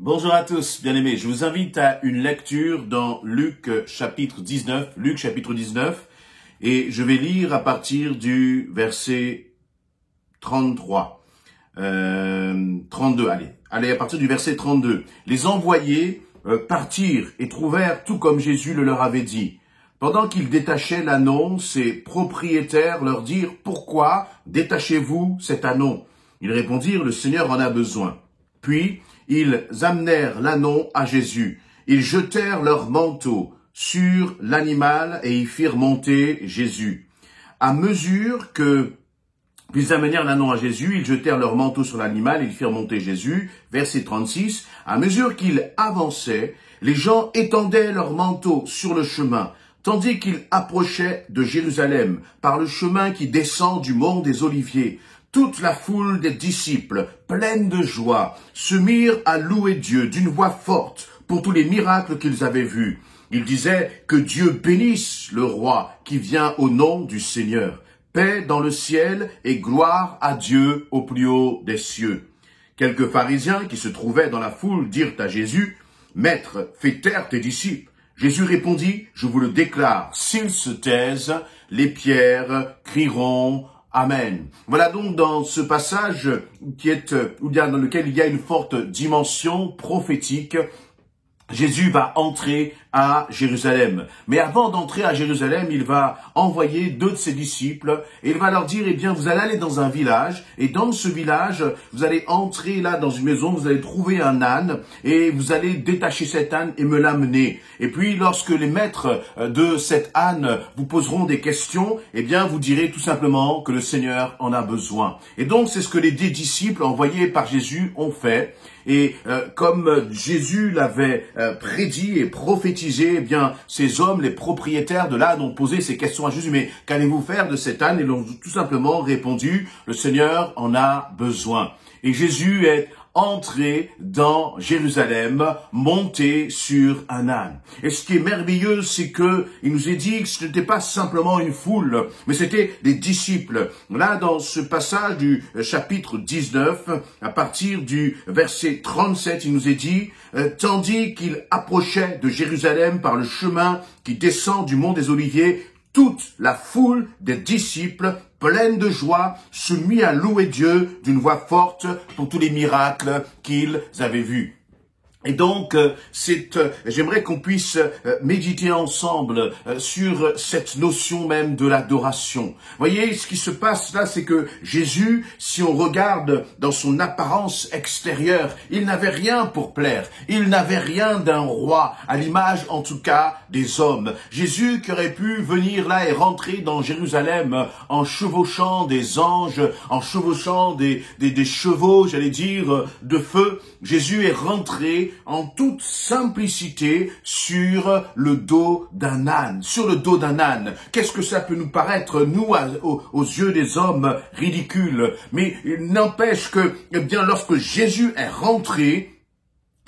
Bonjour à tous, bien-aimés. Je vous invite à une lecture dans Luc chapitre 19, et je vais lire à partir du verset 33, 32, allez, à partir du verset 32. Les envoyés partirent et trouvèrent tout comme Jésus le leur avait dit. Pendant qu'ils détachaient l'ânon, ses propriétaires leur dirent « Pourquoi détachez-vous cet ânon ?» Ils répondirent « Le Seigneur en a besoin. » Puis, ils amenèrent l'ânon à Jésus. Ils jetèrent leur manteau sur l'animal et y firent monter Jésus. À mesure qu'ils amenèrent l'ânon à Jésus, ils jetèrent leur manteau sur l'animal et ils firent monter Jésus. Verset 36. À mesure qu'ils avançaient, les gens étendaient leurs manteaux sur le chemin, tandis qu'ils approchaient de Jérusalem par le chemin qui descend du mont des Oliviers. Toute la foule des disciples, pleine de joie, se mirent à louer Dieu d'une voix forte pour tous les miracles qu'ils avaient vus. Ils disaient que Dieu bénisse le roi qui vient au nom du Seigneur. Paix dans le ciel et gloire à Dieu au plus haut des cieux. Quelques pharisiens qui se trouvaient dans la foule dirent à Jésus, « Maître, fais taire tes disciples. » Jésus répondit, « Je vous le déclare, s'ils se taisent, les pierres crieront. » Amen. Voilà donc dans ce passage dans lequel il y a une forte dimension prophétique. Jésus va entrer à Jérusalem. Mais avant d'entrer à Jérusalem, il va envoyer 2 de ses disciples et il va leur dire, eh bien, vous allez aller dans un village et dans ce village, vous allez entrer là dans une maison, vous allez trouver un âne et vous allez détacher cet âne et me l'amener. Et puis, lorsque les maîtres de cet âne vous poseront des questions, eh bien, vous direz tout simplement que le Seigneur en a besoin. Et donc, c'est ce que les 10 disciples envoyés par Jésus ont fait. Et comme Jésus l'avait prédit et prophétisé, eh bien, ces hommes, les propriétaires de l'âne, ont posé ces questions à Jésus. Mais qu'allez-vous faire de cet âne? Ils ont tout simplement répondu, le Seigneur en a besoin. Et Jésus est entré dans Jérusalem, monté sur un âne. Et ce qui est merveilleux, c'est que il nous est dit que ce n'était pas simplement une foule, mais c'était des disciples. Là, dans ce passage du chapitre 19, à partir du verset 37, il nous est dit, tandis qu'il approchait de Jérusalem par le chemin qui descend du mont des Oliviers, toute la foule des disciples, pleine de joie, se mit à louer Dieu d'une voix forte pour tous les miracles qu'ils avaient vus. Et donc, j'aimerais qu'on puisse méditer ensemble sur cette notion même de l'adoration. Voyez, ce qui se passe là, c'est que Jésus, si on regarde dans son apparence extérieure, il n'avait rien pour plaire. Il n'avait rien d'un roi, à l'image en tout cas des hommes. Jésus qui aurait pu venir là et rentrer dans Jérusalem en chevauchant des anges, en chevauchant des chevaux, j'allais dire, de feu. Jésus est rentré en toute simplicité sur le dos d'un âne. Sur le dos d'un âne. Qu'est-ce que ça peut nous paraître, nous, aux yeux des hommes, ridicule? Mais il n'empêche que, eh bien, lorsque Jésus est rentré,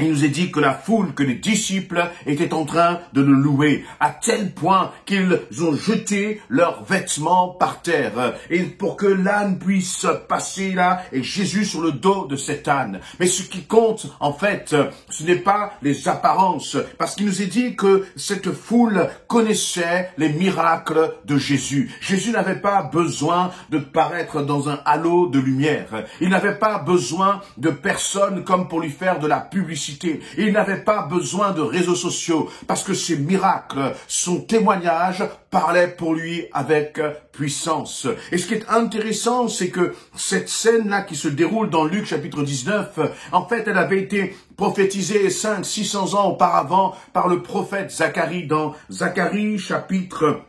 il nous est dit que la foule, que les disciples étaient en train de le louer, à tel point qu'ils ont jeté leurs vêtements par terre, et pour que l'âne puisse passer là, et Jésus sur le dos de cet âne. Mais ce qui compte, en fait, ce n'est pas les apparences, parce qu'il nous est dit que cette foule connaissait les miracles de Jésus. Jésus n'avait pas besoin de paraître dans un halo de lumière. Il n'avait pas besoin de personnes comme pour lui faire de la publicité. Il n'avait pas besoin de réseaux sociaux parce que ses miracles, son témoignage parlait pour lui avec puissance. Et ce qui est intéressant, c'est que cette scène-là qui se déroule dans Luc chapitre 19, en fait, elle avait été prophétisée 500-600 ans auparavant par le prophète Zacharie dans Zacharie chapitre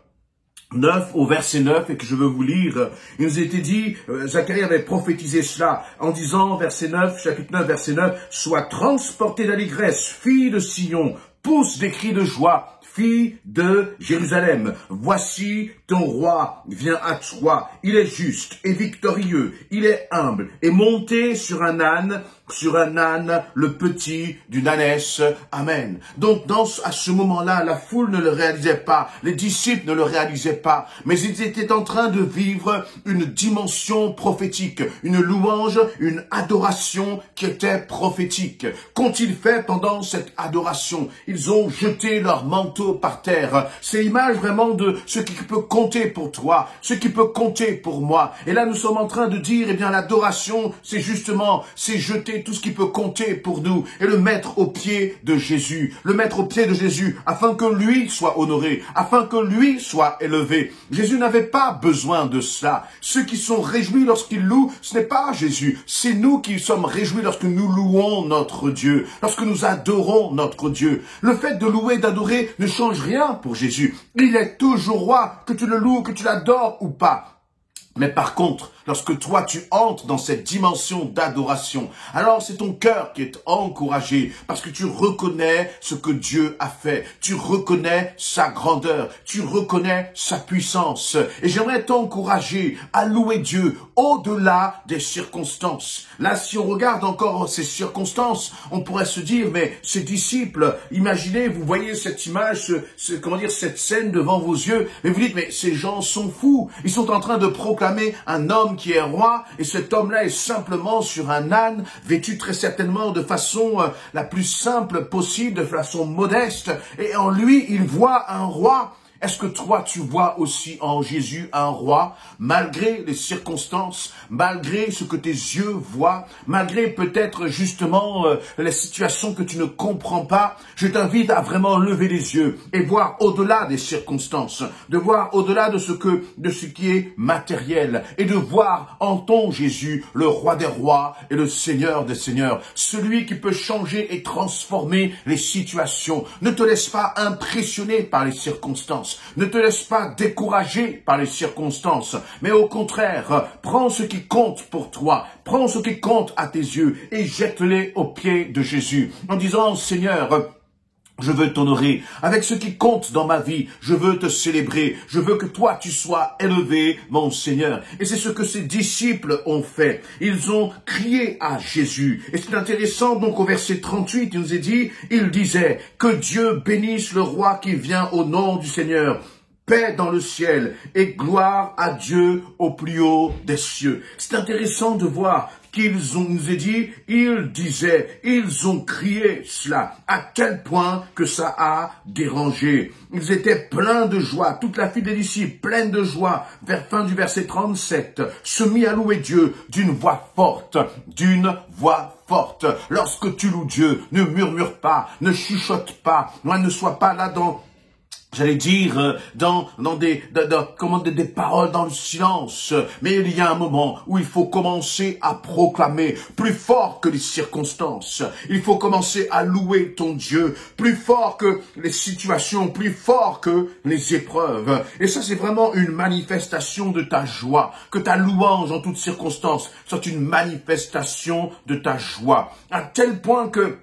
9 au verset 9 et que je veux vous lire. Il nous était dit, Zacharie avait prophétisé cela en disant, verset 9, chapitre 9, verset 9, « Sois transportée d'allégresse, fille de Sion, pousse des cris de joie, fille de Jérusalem. Voici ton roi vient à toi. Il est juste et victorieux. Il est humble et monté sur un âne, sur un âne, le petit d'une ânesse. Amen. Donc, à ce moment-là, la foule ne le réalisait pas, les disciples ne le réalisaient pas, mais ils étaient en train de vivre une dimension prophétique, une louange, une adoration qui était prophétique. Qu'ont-ils fait pendant cette adoration? Ils ont jeté leur manteau par terre. C'est l'image vraiment de ce qui peut compter pour toi, ce qui peut compter pour moi. Et là, nous sommes en train de dire, eh bien, l'adoration, c'est justement, c'est jeter tout ce qui peut compter pour nous et le mettre aux pieds de Jésus. Le mettre aux pieds de Jésus afin que lui soit honoré, afin que lui soit élevé. Jésus n'avait pas besoin de cela. Ceux qui sont réjouis lorsqu'ils louent, ce n'est pas Jésus. C'est nous qui sommes réjouis lorsque nous louons notre Dieu, lorsque nous adorons notre Dieu. Le fait de louer, d'adorer ne change rien pour Jésus. Il est toujours roi, que tu le loues, que tu l'adores ou pas. Mais par contre, lorsque toi tu entres dans cette dimension d'adoration, alors c'est ton cœur qui est encouragé parce que tu reconnais ce que Dieu a fait, tu reconnais sa grandeur, tu reconnais sa puissance. Et j'aimerais t'encourager à louer Dieu au-delà des circonstances. Là, si on regarde encore ces circonstances, on pourrait se dire, mais ces disciples, imaginez, vous voyez cette image, cette scène devant vos yeux, et vous dites, mais ces gens sont fous, ils sont en train de proclamer un homme qui est roi, et cet homme-là est simplement sur un âne, vêtu très certainement de façon la plus simple possible, de façon modeste, et en lui, il voit un roi. Est-ce que toi, tu vois aussi en Jésus un roi, malgré les circonstances, malgré ce que tes yeux voient, malgré peut-être justement les situations que tu ne comprends pas? Je t'invite à vraiment lever les yeux et voir au-delà des circonstances, de voir au-delà de ce qui est matériel, et de voir en ton Jésus le roi des rois et le Seigneur des seigneurs, celui qui peut changer et transformer les situations. Ne te laisse pas impressionner par les circonstances. Ne te laisse pas décourager par les circonstances, mais au contraire, prends ce qui compte pour toi, prends ce qui compte à tes yeux et jette-les aux pieds de Jésus en disant, Seigneur, je veux t'honorer avec ce qui compte dans ma vie. Je veux te célébrer. Je veux que toi, tu sois élevé, mon Seigneur. Et c'est ce que ces disciples ont fait. Ils ont crié à Jésus. Et c'est intéressant, donc au verset 38, il nous est dit, il disait, que Dieu bénisse le roi qui vient au nom du Seigneur. Paix dans le ciel et gloire à Dieu au plus haut des cieux. C'est intéressant de voir nous a dit, ils disaient, ils ont crié cela, à tel point que ça a dérangé. Ils étaient pleins de joie, toute la file des disciples, pleine de joie, vers fin du verset 37, se mit à louer Dieu d'une voix forte, Lorsque tu loues Dieu, ne murmure pas, ne chuchote pas, ne sois pas là dans des paroles dans le silence. Mais il y a un moment où il faut commencer à proclamer plus fort que les circonstances. Il faut commencer à louer ton Dieu plus fort que les situations, plus fort que les épreuves. Et ça, c'est vraiment une manifestation de ta joie. Que ta louange en toutes circonstances soit une manifestation de ta joie. À tel point que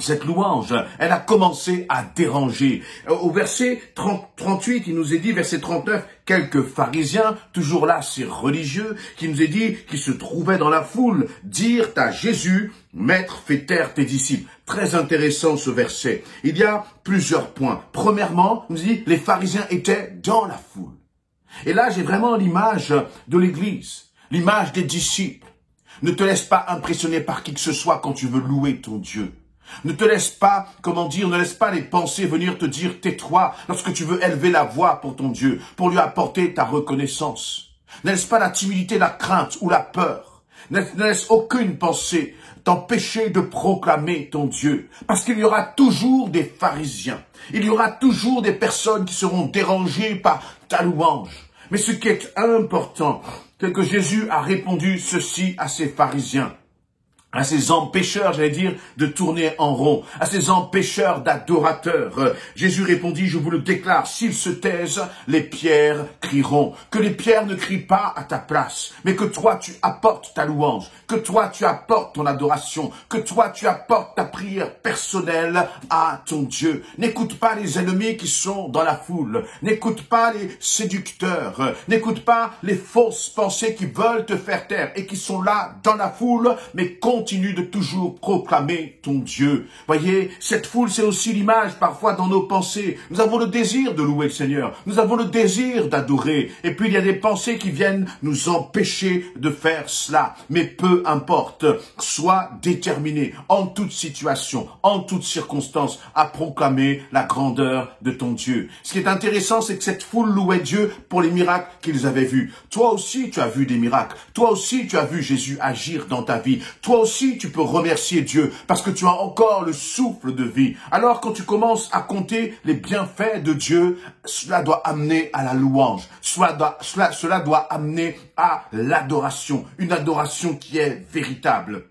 cette louange, elle a commencé à déranger. Au verset 38, il nous est dit, verset 39, quelques pharisiens, toujours là, ces religieux, qui nous est dit, qui se trouvaient dans la foule, dirent à Jésus, Maître, fais taire tes disciples. Très intéressant ce verset. Il y a plusieurs points. Premièrement, il nous dit, les pharisiens étaient dans la foule. Et là, j'ai vraiment l'image de l'Église, l'image des disciples. Ne te laisse pas impressionner par qui que ce soit quand tu veux louer ton Dieu. Ne te laisse pas, ne laisse pas les pensées venir te dire tais-toi lorsque tu veux élever la voix pour ton Dieu, pour lui apporter ta reconnaissance. Ne laisse pas la timidité, la crainte ou la peur. Ne laisse aucune pensée t'empêcher de proclamer ton Dieu. Parce qu'il y aura toujours des pharisiens. Il y aura toujours des personnes qui seront dérangées par ta louange. Mais ce qui est important, c'est que Jésus a répondu ceci à ces pharisiens. À ces empêcheurs, de tourner en rond, à ces empêcheurs d'adorateurs. Jésus répondit, je vous le déclare, s'ils se taisent, les pierres crieront. Que les pierres ne crient pas à ta place, mais que toi tu apportes ta louange, que toi tu apportes ton adoration, que toi tu apportes ta prière personnelle à ton Dieu. N'écoute pas les ennemis qui sont dans la foule, n'écoute pas les séducteurs, n'écoute pas les fausses pensées qui veulent te faire taire et qui sont là dans la foule, mais continue de toujours proclamer ton Dieu. Voyez, cette foule, c'est aussi l'image parfois dans nos pensées. Nous avons le désir de louer le Seigneur. Nous avons le désir d'adorer. Et puis il y a des pensées qui viennent nous empêcher de faire cela. Mais peu importe, sois déterminé en toute situation, en toute circonstance, à proclamer la grandeur de ton Dieu. Ce qui est intéressant, c'est que cette foule louait Dieu pour les miracles qu'ils avaient vus. Toi aussi, tu as vu des miracles. Toi aussi, tu as vu Jésus agir dans ta vie. Toi aussi, tu peux remercier Dieu parce que tu as encore le souffle de vie. Alors, quand tu commences à compter les bienfaits de Dieu, cela doit amener à la louange. Cela doit amener à l'adoration. Une adoration qui est véritable.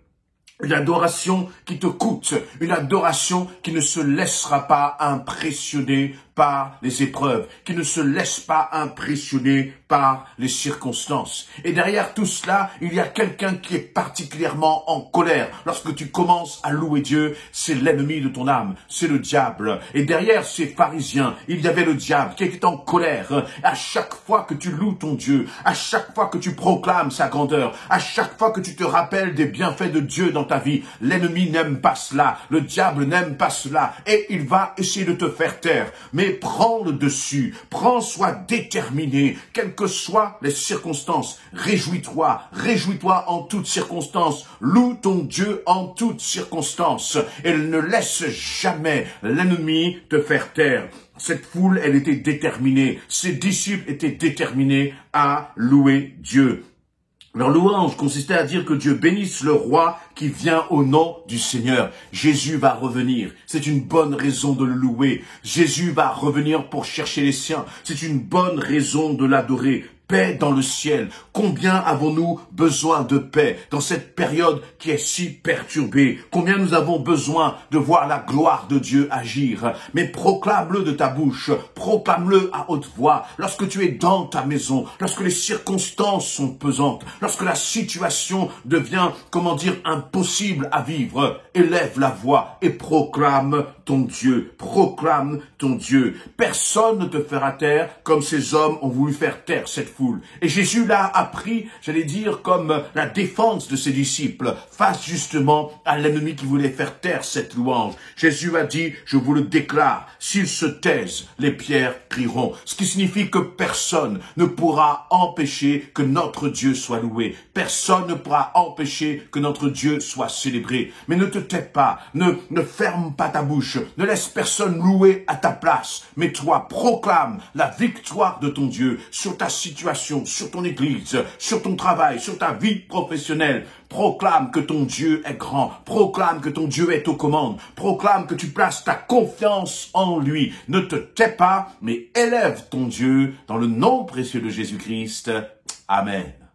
Une adoration qui te coûte, une adoration qui ne se laissera pas impressionner par les épreuves, qui ne se laisse pas impressionner par les circonstances. Et derrière tout cela, il y a quelqu'un qui est particulièrement en colère. Lorsque tu commences à louer Dieu, c'est l'ennemi de ton âme, c'est le diable. Et derrière ces pharisiens, il y avait le diable qui était en colère. À chaque fois que tu loues ton Dieu, à chaque fois que tu proclames sa grandeur, à chaque fois que tu te rappelles des bienfaits de Dieu dans ta vie, l'ennemi n'aime pas cela, le diable n'aime pas cela, et il va essayer de te faire taire. Mais prends le dessus, sois déterminé, quelles que soient les circonstances, réjouis-toi en toutes circonstances, loue ton Dieu en toutes circonstances, et ne laisse jamais l'ennemi te faire taire. Cette foule, elle était déterminée, ses disciples étaient déterminés à louer Dieu. Leur louange consistait à dire que Dieu bénisse le roi qui vient au nom du Seigneur. Jésus va revenir. C'est une bonne raison de le louer. Jésus va revenir pour chercher les siens. C'est une bonne raison de l'adorer. Paix dans le ciel. Combien avons-nous besoin de paix dans cette période qui est si perturbée? Combien nous avons besoin de voir la gloire de Dieu agir? Mais proclame-le de ta bouche, proclame-le à haute voix. Lorsque tu es dans ta maison, lorsque les circonstances sont pesantes, lorsque la situation devient, impossible à vivre, élève la voix et proclame ton Dieu. Proclame ton Dieu. Personne ne te fera taire comme ces hommes ont voulu faire taire cette foule. Et Jésus l'a appris, comme la défense de ses disciples face justement à l'ennemi qui voulait faire taire cette louange. Jésus a dit, je vous le déclare, s'ils se taisent, les pierres crieront. Ce qui signifie que personne ne pourra empêcher que notre Dieu soit loué. Personne ne pourra empêcher que notre Dieu soit célébré. Mais ne te tais pas, ne ferme pas ta bouche, ne laisse personne louer à ta place. Mais toi, proclame la victoire de ton Dieu sur ta situation, sur ton église, sur ton travail, sur ta vie professionnelle. Proclame que ton Dieu est grand. Proclame que ton Dieu est aux commandes. Proclame que tu places ta confiance en lui. Ne te tais pas, mais élève ton Dieu dans le nom précieux de Jésus-Christ. Amen.